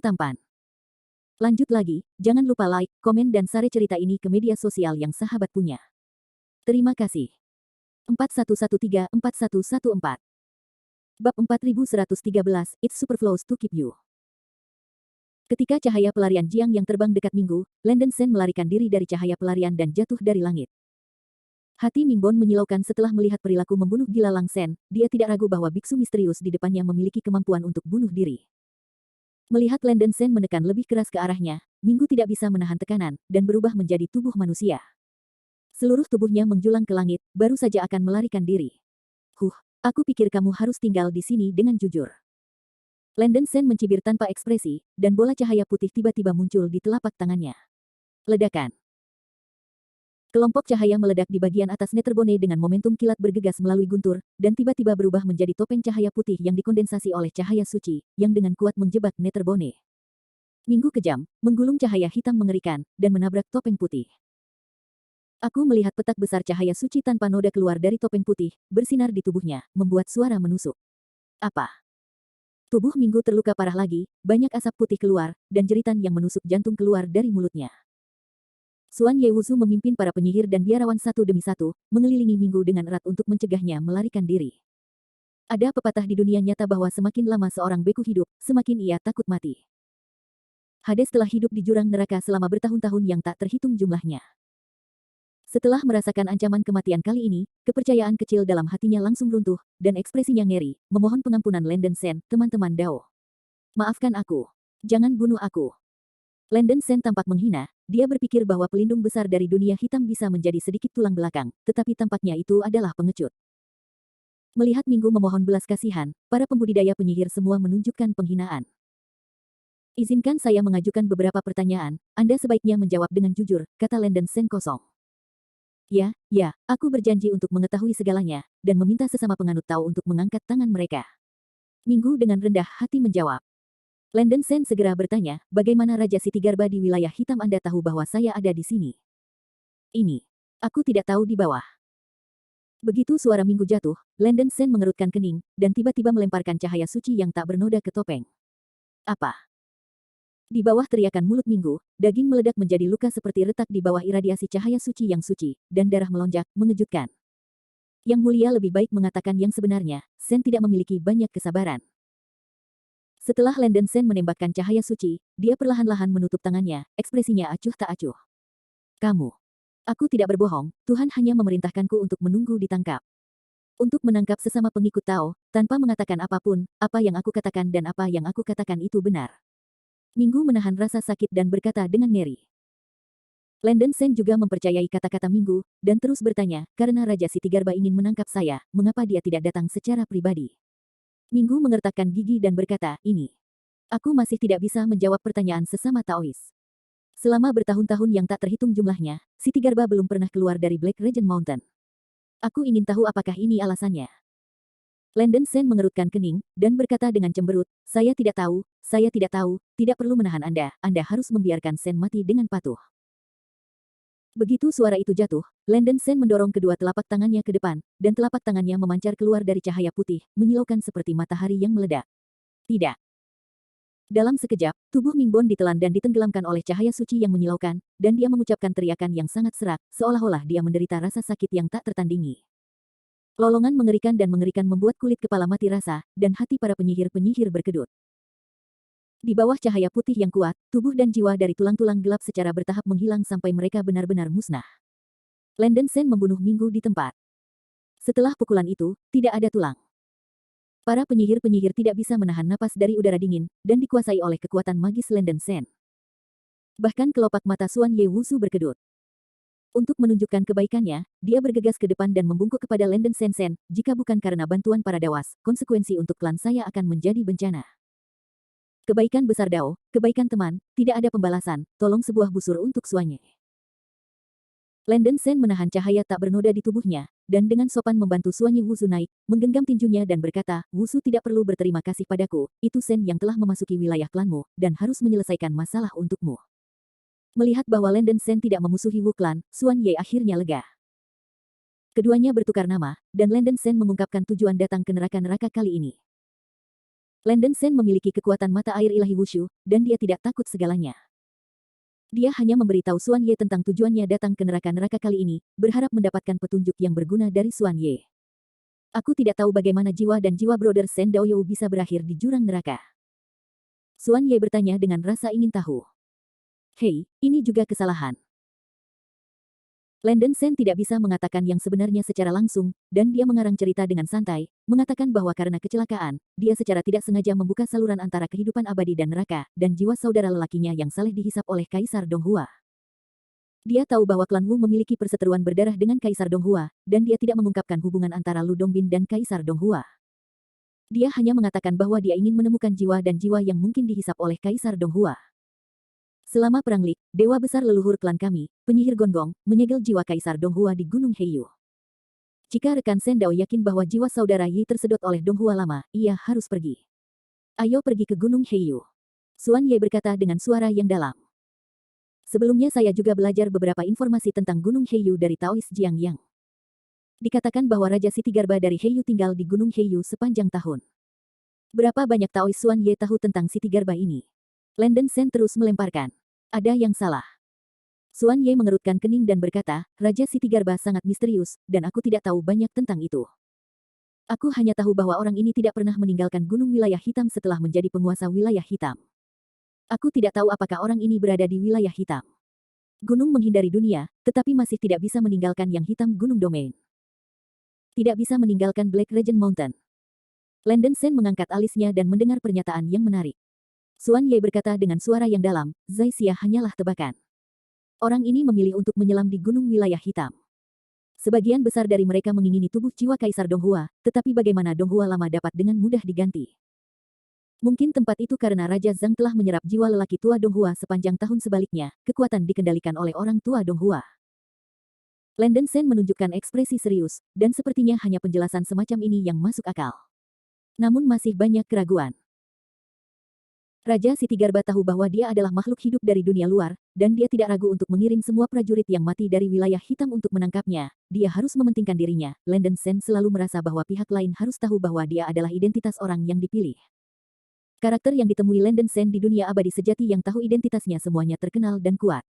tampan. Lanjut lagi, jangan lupa like, komen dan share cerita ini ke media sosial yang sahabat punya. Terima kasih. 41134114 Bab 4113, It's Superflows to Keep You. Ketika cahaya pelarian Jiang yang terbang dekat Minggu, Landen Sen melarikan diri dari cahaya pelarian dan jatuh dari langit. Hati Mingbon menyilaukan setelah melihat perilaku membunuh gila Lang Sen, dia tidak ragu bahwa biksu misterius di depannya memiliki kemampuan untuk bunuh diri. Melihat Landen Sen menekan lebih keras ke arahnya, Minggu tidak bisa menahan tekanan, dan berubah menjadi tubuh manusia. Seluruh tubuhnya menjulang ke langit, baru saja akan melarikan diri. Aku pikir kamu harus tinggal di sini dengan jujur. Landen Sen mencibir tanpa ekspresi, dan bola cahaya putih tiba-tiba muncul di telapak tangannya. Ledakan. Kelompok cahaya meledak di bagian atas Neterbone dengan momentum kilat bergegas melalui guntur, dan tiba-tiba berubah menjadi topeng cahaya putih yang dikondensasi oleh cahaya suci, yang dengan kuat menjebak Neterbone. Minggu kejam, menggulung cahaya hitam mengerikan, dan menabrak topeng putih. Aku melihat petak besar cahaya suci tanpa noda keluar dari topeng putih, bersinar di tubuhnya, membuat suara menusuk. Apa? Tubuh Minggu terluka parah lagi, banyak asap putih keluar, dan jeritan yang menusuk jantung keluar dari mulutnya. Suan Yewuzu memimpin para penyihir dan biarawan satu demi satu, mengelilingi Minggu dengan erat untuk mencegahnya melarikan diri. Ada pepatah di dunia nyata bahwa semakin lama seorang beku hidup, semakin ia takut mati. Hades telah hidup di jurang neraka selama bertahun-tahun yang tak terhitung jumlahnya. Setelah merasakan ancaman kematian kali ini, kepercayaan kecil dalam hatinya langsung runtuh, dan ekspresinya ngeri, memohon pengampunan Landen Sen, teman-teman Dao. Maafkan aku. Jangan bunuh aku. Landen Sen tampak menghina, dia berpikir bahwa pelindung besar dari dunia hitam bisa menjadi sedikit tulang belakang, tetapi tampaknya itu adalah pengecut. Melihat Minggu memohon belas kasihan, para pembudidaya penyihir semua menunjukkan penghinaan. Izinkan saya mengajukan beberapa pertanyaan, Anda sebaiknya menjawab dengan jujur, kata Landen Sen kosong. Ya, aku berjanji untuk mengetahui segalanya, dan meminta sesama penganut Tao untuk mengangkat tangan mereka. Minggu dengan rendah hati menjawab. Landen Sen segera bertanya, bagaimana Raja Sitigarba di wilayah hitam Anda tahu bahwa saya ada di sini? Ini. Aku tidak tahu di bawah. Begitu suara Minggu jatuh, Landen Sen mengerutkan kening, dan tiba-tiba melemparkan cahaya suci yang tak bernoda ke topeng. Apa? Di bawah teriakan mulut Minggu, daging meledak menjadi luka seperti retak di bawah iradiasi cahaya suci yang suci, dan darah melonjak, mengejutkan. Yang mulia lebih baik mengatakan yang sebenarnya, Sen tidak memiliki banyak kesabaran. Setelah Landen Sen menembakkan cahaya suci, dia perlahan-lahan menutup tangannya, ekspresinya acuh tak acuh. Kamu. Aku tidak berbohong, Tuhan hanya memerintahkanku untuk menunggu ditangkap. Untuk menangkap sesama pengikut Tao, tanpa mengatakan apapun, apa yang aku katakan dan apa yang aku katakan itu benar. Minggu menahan rasa sakit dan berkata dengan ngeri. Landen Sen juga mempercayai kata-kata Minggu, dan terus bertanya, karena Raja Sitigarba ingin menangkap saya, mengapa dia tidak datang secara pribadi? Minggu mengertakkan gigi dan berkata, ini. Aku masih tidak bisa menjawab pertanyaan sesama Taois. Selama bertahun-tahun yang tak terhitung jumlahnya, Sitigarba belum pernah keluar dari Black Regent Mountain. Aku ingin tahu apakah ini alasannya. Landen Sen mengerutkan kening, dan berkata dengan cemberut, saya tidak tahu, tidak perlu menahan Anda harus membiarkan Sen mati dengan patuh. Begitu suara itu jatuh, Landen Sen mendorong kedua telapak tangannya ke depan, dan telapak tangannya memancar keluar dari cahaya putih, menyilaukan seperti matahari yang meledak. Tidak. Dalam sekejap, tubuh Mingbon ditelan dan ditenggelamkan oleh cahaya suci yang menyilaukan, dan dia mengucapkan teriakan yang sangat serak, seolah-olah dia menderita rasa sakit yang tak tertandingi. Lolongan mengerikan membuat kulit kepala mati rasa, dan hati para penyihir-penyihir berkedut. Di bawah cahaya putih yang kuat, tubuh dan jiwa dari tulang-tulang gelap secara bertahap menghilang sampai mereka benar-benar musnah. Landen Sen membunuh Minggu di tempat. Setelah pukulan itu, tidak ada tulang. Para penyihir-penyihir tidak bisa menahan napas dari udara dingin, dan dikuasai oleh kekuatan magis Landen Sen. Bahkan kelopak mata Suan Yewuzu berkedut. Untuk menunjukkan kebaikannya, dia bergegas ke depan dan membungkuk kepada Landen Sen. Jika bukan karena bantuan para dawas, konsekuensi untuk klan saya akan menjadi bencana. Kebaikan besar Dao, kebaikan teman, tidak ada pembalasan, tolong sebuah busur untuk Suanye. Landen Sen menahan cahaya tak bernoda di tubuhnya, dan dengan sopan membantu Suanye Wusu naik, menggenggam tinjunya dan berkata, Wusu tidak perlu berterima kasih padaku, itu Sen yang telah memasuki wilayah klanmu, dan harus menyelesaikan masalah untukmu. Melihat bahwa Landen Sen tidak memusuhi Wu Clan, Suan Ye akhirnya lega. Keduanya bertukar nama, dan Landen Sen mengungkapkan tujuan datang ke neraka-neraka kali ini. Landen Sen memiliki kekuatan mata air ilahi wushu, dan dia tidak takut segalanya. Dia hanya memberitahu Xuan Ye tentang tujuannya datang ke neraka-neraka kali ini, berharap mendapatkan petunjuk yang berguna dari Xuan Ye. Aku tidak tahu bagaimana jiwa dan jiwa Brother Sen Daoyou bisa berakhir di jurang neraka. Xuan Ye bertanya dengan rasa ingin tahu. Hei, ini juga kesalahan. Landen Sen tidak bisa mengatakan yang sebenarnya secara langsung, dan dia mengarang cerita dengan santai, mengatakan bahwa karena kecelakaan, dia secara tidak sengaja membuka saluran antara kehidupan abadi dan neraka, dan jiwa saudara lelakinya yang saleh dihisap oleh Kaisar Donghua. Dia tahu bahwa klan Wu memiliki perseteruan berdarah dengan Kaisar Donghua, dan dia tidak mengungkapkan hubungan antara Lu Dongbin dan Kaisar Donghua. Dia hanya mengatakan bahwa dia ingin menemukan jiwa dan jiwa yang mungkin dihisap oleh Kaisar Donghua. Selama Perang Lik, dewa besar leluhur klan kami, penyihir Gonggong, menyegel jiwa Kaisar Donghua di Gunung Heiyu. Jika rekan Sen Dao yakin bahwa jiwa saudara Yi tersedot oleh Donghua lama, ia harus pergi. Ayo pergi ke Gunung Heiyu. Xuan Ye berkata dengan suara yang dalam. Sebelumnya saya juga belajar beberapa informasi tentang Gunung Heiyu dari Taois Jiang Yang. Dikatakan bahwa Raja Siti Garba dari Heiyu tinggal di Gunung Heiyu sepanjang tahun. Berapa banyak Taois Xuan Ye tahu tentang Siti Garba ini? Landen Sen terus melemparkan. Ada yang salah. Xuan Ye mengerutkan kening dan berkata, Raja Siti Garba sangat misterius, dan aku tidak tahu banyak tentang itu. Aku hanya tahu bahwa orang ini tidak pernah meninggalkan gunung wilayah hitam setelah menjadi penguasa wilayah hitam. Aku tidak tahu apakah orang ini berada di wilayah hitam. Gunung menghindari dunia, tetapi masih tidak bisa meninggalkan yang hitam gunung domain. Tidak bisa meninggalkan Black Regent Mountain. Landen Sen mengangkat alisnya dan mendengar pernyataan yang menarik. Xuan Ye berkata dengan suara yang dalam, Zai Xia hanyalah tebakan. Orang ini memilih untuk menyelam di gunung wilayah hitam. Sebagian besar dari mereka mengingini tubuh jiwa Kaisar Donghua, tetapi bagaimana Donghua lama dapat dengan mudah diganti? Mungkin tempat itu karena Raja Zhang telah menyerap jiwa lelaki tua Donghua sepanjang tahun sebaliknya, kekuatan dikendalikan oleh orang tua Donghua. Landen Sen menunjukkan ekspresi serius, dan sepertinya hanya penjelasan semacam ini yang masuk akal. Namun masih banyak keraguan. Raja Siti Garba tahu bahwa dia adalah makhluk hidup dari dunia luar, dan dia tidak ragu untuk mengirim semua prajurit yang mati dari wilayah hitam untuk menangkapnya. Dia harus mementingkan dirinya. Landen Sen selalu merasa bahwa pihak lain harus tahu bahwa dia adalah identitas orang yang dipilih. Karakter yang ditemui Landen Sen di dunia abadi sejati yang tahu identitasnya semuanya terkenal dan kuat.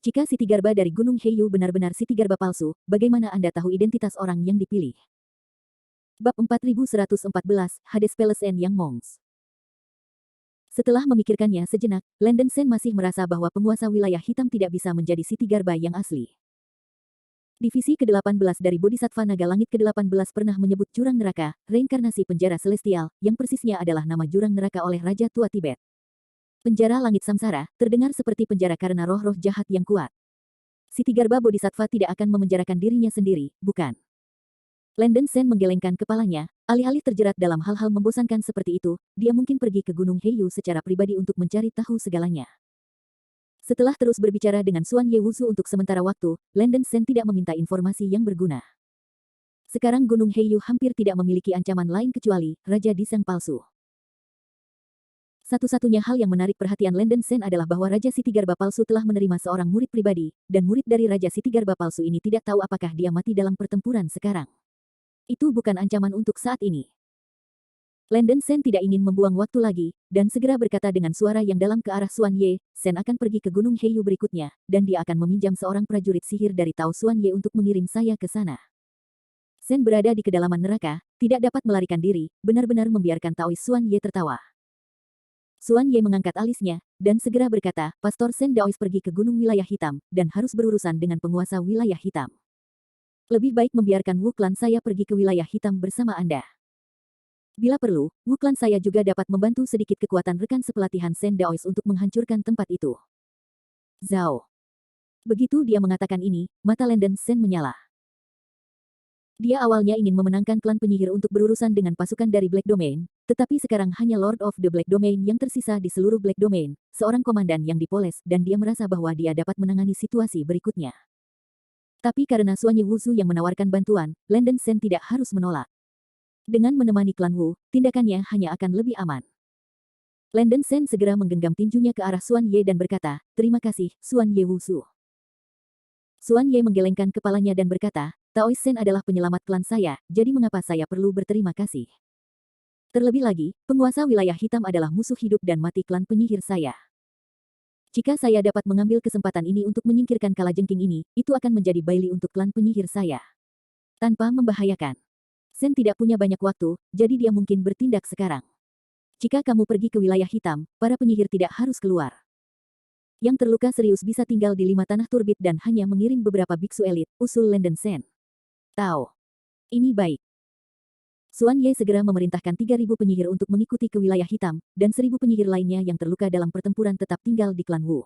Jika Siti Garba dari Gunung Heiyu benar-benar Siti Garba palsu, bagaimana Anda tahu identitas orang yang dipilih? Bab 4114, Hades Palace and Young Monks. Setelah memikirkannya sejenak, Landen Sen masih merasa bahwa penguasa wilayah hitam tidak bisa menjadi Siti Garba yang asli. Divisi ke-18 dari Bodhisattva Naga Langit ke-18 pernah menyebut jurang neraka, reinkarnasi penjara celestial, yang persisnya adalah nama jurang neraka oleh Raja Tua Tibet. Penjara langit samsara, terdengar seperti penjara karena roh-roh jahat yang kuat. Siti Garba Bodhisattva tidak akan memenjarakan dirinya sendiri, bukan? Landen Sen menggelengkan kepalanya, alih-alih terjerat dalam hal-hal membosankan seperti itu, dia mungkin pergi ke Gunung Heiyu secara pribadi untuk mencari tahu segalanya. Setelah terus berbicara dengan Xuan Ye Wusu untuk sementara waktu, Landen Sen tidak meminta informasi yang berguna. Sekarang Gunung Heiyu hampir tidak memiliki ancaman lain kecuali Raja Diseng palsu. Satu-satunya hal yang menarik perhatian Landen Sen adalah bahwa Raja Siti Garba palsu telah menerima seorang murid pribadi, dan murid dari Raja Siti Garba palsu ini tidak tahu apakah dia mati dalam pertempuran sekarang. Itu bukan ancaman untuk saat ini. Landen Sen tidak ingin membuang waktu lagi, dan segera berkata dengan suara yang dalam ke arah Xuan Ye, Sen akan pergi ke Gunung Heiyu berikutnya, dan dia akan meminjam seorang prajurit sihir dari Tao Xuan Ye untuk mengirim saya ke sana. Sen berada di kedalaman neraka, tidak dapat melarikan diri, benar-benar membiarkan Taois Xuan Ye tertawa. Xuan Ye mengangkat alisnya, dan segera berkata, Pastor Sen Daois pergi ke Gunung Wilayah Hitam, dan harus berurusan dengan penguasa wilayah hitam. Lebih baik membiarkan Wu Clan saya pergi ke wilayah hitam bersama Anda. Bila perlu, Wu Clan saya juga dapat membantu sedikit kekuatan rekan sepelatihan Sen Daois untuk menghancurkan tempat itu. Zhao. Begitu dia mengatakan ini, mata Landen Sen menyala. Dia awalnya ingin memenangkan klan penyihir untuk berurusan dengan pasukan dari Black Domain, tetapi sekarang hanya Lord of the Black Domain yang tersisa di seluruh Black Domain, seorang komandan yang dipoles, dan dia merasa bahwa dia dapat menangani situasi berikutnya. Tapi karena Xuan Ye Wusu yang menawarkan bantuan, Landen Sen tidak harus menolak. Dengan menemani klan Wu, tindakannya hanya akan lebih aman. Landen Sen segera menggenggam tinjunya ke arah Xuan Ye dan berkata, terima kasih, Xuan Ye Wusu. Xuan Ye menggelengkan kepalanya dan berkata, Taois Sen adalah penyelamat klan saya, jadi mengapa saya perlu berterima kasih? Terlebih lagi, penguasa wilayah hitam adalah musuh hidup dan mati klan penyihir saya. Jika saya dapat mengambil kesempatan ini untuk menyingkirkan kalajengking ini, itu akan menjadi baili untuk klan penyihir saya. Tanpa membahayakan. Sen tidak punya banyak waktu, jadi dia mungkin bertindak sekarang. Jika kamu pergi ke wilayah hitam, para penyihir tidak harus keluar. Yang terluka serius bisa tinggal di 5 tanah turbit dan hanya mengirim beberapa biksu elit, usul Lenden Sen. Tahu. Ini baik. Xuan Ye segera memerintahkan 3.000 penyihir untuk mengikuti ke wilayah hitam, dan 1.000 penyihir lainnya yang terluka dalam pertempuran tetap tinggal di klan Wu.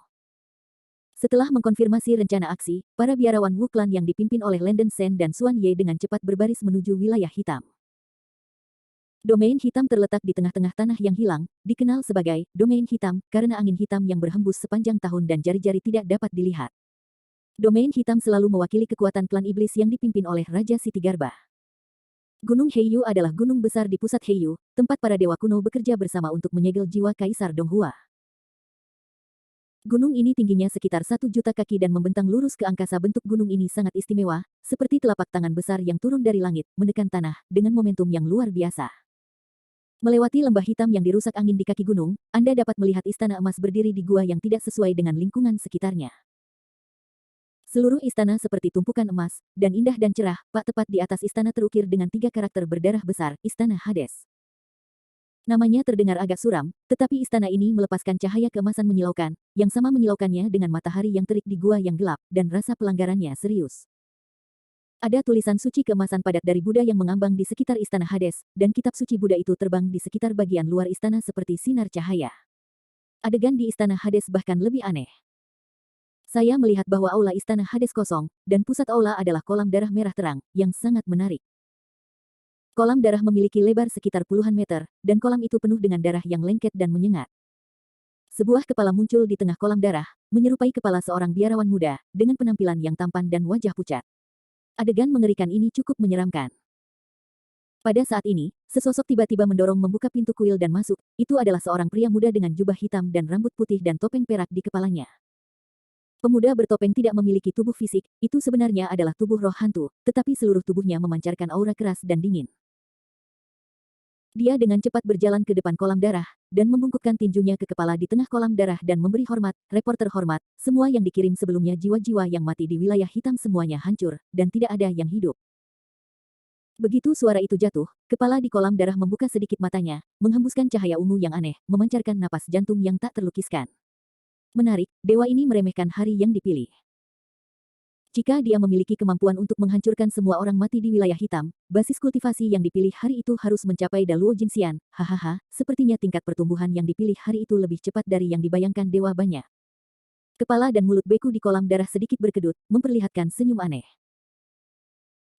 Setelah mengkonfirmasi rencana aksi, para biarawan Wu klan yang dipimpin oleh Lenden Sen dan Xuan Ye dengan cepat berbaris menuju wilayah hitam. Domain hitam terletak di tengah-tengah tanah yang hilang, dikenal sebagai domain hitam karena angin hitam yang berhembus sepanjang tahun dan jari-jari tidak dapat dilihat. Domain hitam selalu mewakili kekuatan klan iblis yang dipimpin oleh Raja Siti Garbah. Gunung Heiyu adalah gunung besar di pusat Heiyu, tempat para dewa kuno bekerja bersama untuk menyegel jiwa Kaisar Donghua. Gunung ini tingginya sekitar 1 juta kaki dan membentang lurus ke angkasa. Bentuk gunung ini sangat istimewa, seperti telapak tangan besar yang turun dari langit, menekan tanah, dengan momentum yang luar biasa. Melewati lembah hitam yang dirusak angin di kaki gunung, Anda dapat melihat istana emas berdiri di gua yang tidak sesuai dengan lingkungan sekitarnya. Seluruh istana seperti tumpukan emas, dan indah dan cerah. Pak tepat di atas istana terukir dengan 3 karakter berdarah besar, Istana Hades. Namanya terdengar agak suram, tetapi istana ini melepaskan cahaya keemasan menyilaukan, yang sama menyilaukannya dengan matahari yang terik di gua yang gelap, dan rasa pelanggarannya serius. Ada tulisan suci keemasan padat dari Buddha yang mengambang di sekitar istana Hades, dan kitab suci Buddha itu terbang di sekitar bagian luar istana seperti sinar cahaya. Adegan di istana Hades bahkan lebih aneh. Saya melihat bahwa aula istana Hades kosong, dan pusat aula adalah kolam darah merah terang, yang sangat menarik. Kolam darah memiliki lebar sekitar puluhan meter, dan kolam itu penuh dengan darah yang lengket dan menyengat. Sebuah kepala muncul di tengah kolam darah, menyerupai kepala seorang biarawan muda, dengan penampilan yang tampan dan wajah pucat. Adegan mengerikan ini cukup menyeramkan. Pada saat ini, sesosok tiba-tiba mendorong membuka pintu kuil dan masuk. Itu adalah seorang pria muda dengan jubah hitam dan rambut putih dan topeng perak di kepalanya. Pemuda bertopeng tidak memiliki tubuh fisik, itu sebenarnya adalah tubuh roh hantu, tetapi seluruh tubuhnya memancarkan aura keras dan dingin. Dia dengan cepat berjalan ke depan kolam darah, dan membungkukkan tinjunya ke kepala di tengah kolam darah dan memberi hormat, reporter hormat, semua yang dikirim sebelumnya jiwa-jiwa yang mati di wilayah hitam semuanya hancur, dan tidak ada yang hidup. Begitu suara itu jatuh, kepala di kolam darah membuka sedikit matanya, menghembuskan cahaya ungu yang aneh, memancarkan napas jantung yang tak terlukiskan. Menarik, dewa ini meremehkan hari yang dipilih. Jika dia memiliki kemampuan untuk menghancurkan semua orang mati di wilayah hitam, basis kultivasi yang dipilih hari itu harus mencapai Daluo Jinxian. Hahaha, sepertinya tingkat pertumbuhan yang dipilih hari itu lebih cepat dari yang dibayangkan dewa banyak. Kepala dan mulut beku di kolam darah sedikit berkedut, memperlihatkan senyum aneh.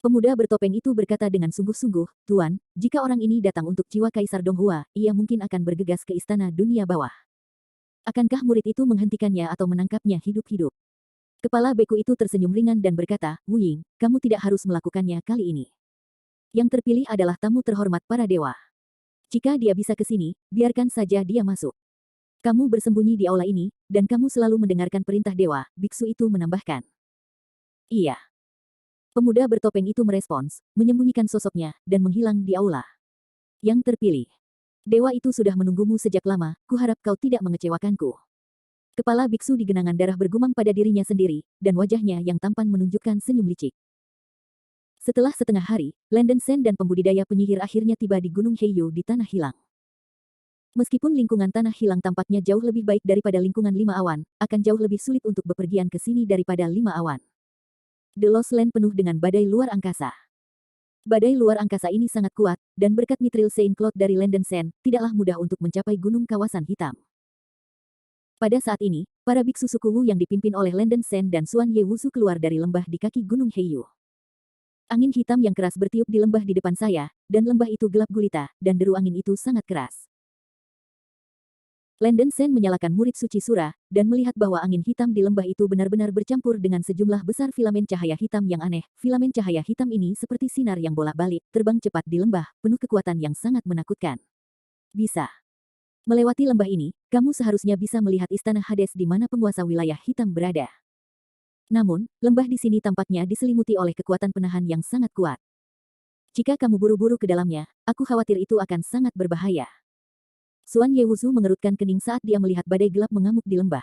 Pemuda bertopeng itu berkata dengan sungguh-sungguh, Tuan, jika orang ini datang untuk jiwa Kaisar Donghua, ia mungkin akan bergegas ke istana dunia bawah. Akankah murid itu menghentikannya atau menangkapnya hidup-hidup? Kepala beku itu tersenyum ringan dan berkata, Wu Ying, kamu tidak harus melakukannya kali ini. Yang terpilih adalah tamu terhormat para dewa. Jika dia bisa ke sini, biarkan saja dia masuk. Kamu bersembunyi di aula ini, dan kamu selalu mendengarkan perintah dewa, biksu itu menambahkan. Iya. Pemuda bertopeng itu merespons, menyembunyikan sosoknya, dan menghilang di aula. Yang terpilih. Dewa itu sudah menunggumu sejak lama, kuharap kau tidak mengecewakanku. Kepala biksu di genangan darah bergumam pada dirinya sendiri, dan wajahnya yang tampan menunjukkan senyum licik. Setelah setengah hari, Lenden Sen dan pembudidaya penyihir akhirnya tiba di Gunung Heiyu di Tanah Hilang. Meskipun lingkungan Tanah Hilang tampaknya jauh lebih baik daripada lingkungan 5 awan, akan jauh lebih sulit untuk bepergian ke sini daripada 5 awan. The Lost Land penuh dengan badai luar angkasa. Badai luar angkasa ini sangat kuat, dan berkat Mithril Saint Cloud dari Lenden Sen, tidaklah mudah untuk mencapai gunung kawasan hitam. Pada saat ini, para biksu suku Wu yang dipimpin oleh Lenden Sen dan Xuan Ye Wusu keluar dari lembah di kaki Gunung Heiyu. Angin hitam yang keras bertiup di lembah di depan saya, dan lembah itu gelap gulita, dan deru angin itu sangat keras. Lenden Sen menyalakan murid suci Sura, dan melihat bahwa angin hitam di lembah itu benar-benar bercampur dengan sejumlah besar filamen cahaya hitam yang aneh. Filamen cahaya hitam ini seperti sinar yang bolak-balik, terbang cepat di lembah, penuh kekuatan yang sangat menakutkan. Bisa. Melewati lembah ini, kamu seharusnya bisa melihat istana Hades di mana penguasa wilayah hitam berada. Namun, lembah di sini tampaknya diselimuti oleh kekuatan penahan yang sangat kuat. Jika kamu buru-buru ke dalamnya, aku khawatir itu akan sangat berbahaya. Xuan Yewuzu mengerutkan kening saat dia melihat badai gelap mengamuk di lembah.